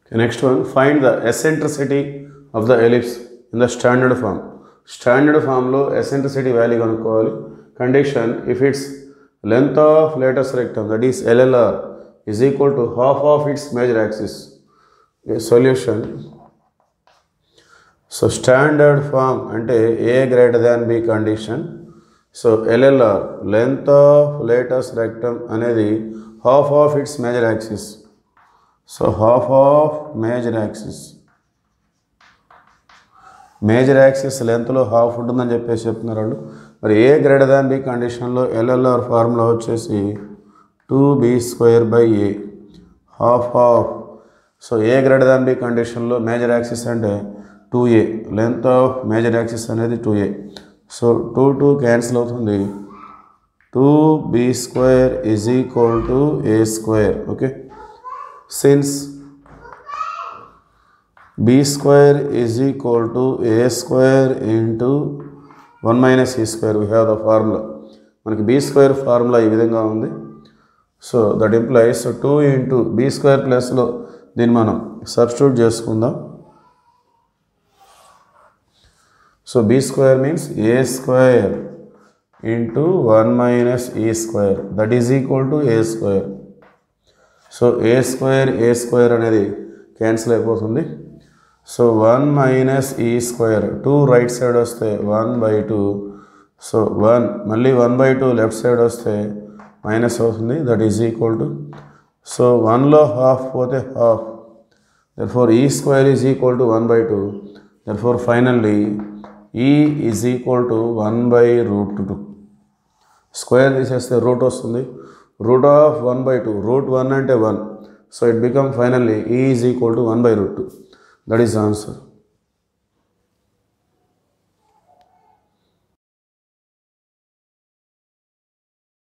Okay, next one, find the eccentricity of the ellipse in the standard form. Standard form lo eccentricity value kanukovali. Condition, if its length of lattice rectum, that is LLR, is equal to half of its major axis. A solution. So standard form ante A greater than B condition. So LLR, length of lattice rectum anedi half of its major axis. So half of major axis. Major axis లెంత్లో half ఉంటుందని చెప్పేసి చెప్తున్నారు వాళ్ళు. మరి a greater than b కండిషన్లో LLR formula వచ్చేసి 2b²/a half half. So a greater than b కండిషన్లో major axis అంటే 2a, length of major axis అనేది 2a. సో 2 క్యాన్సిల్ అవుతుంది. 2b² = a². Okay, since b² = a² into 1 - e². We have the formula. మనకి b² formula ఈ విధంగా ఉంది. So that implies 2 into b² ప్లస్లో దీన్ని మనం సబ్స్టిట్యూట్ చేసుకుందాం. So b² means a² into 1 - e², that is equal to a². So a² అనేది cancel అయిపోతుంది. సో 1 - e², 2 రైట్ సైడ్ వస్తే 1/2. సో 1 మళ్ళీ 1/2 లెఫ్ట్ సైడ్ వస్తే మైనస్ అవుతుంది, that is equal to. So 1లో హాఫ్ పోతే half, therefore e² = 1/2. Therefore finally e = 1/√2. Square తీసేస్తే root వస్తుంది. రూట్ ఆఫ్ 1/2, రూట్ 1 అంటే 1. So it become finally e = 1/√2. That is the answer.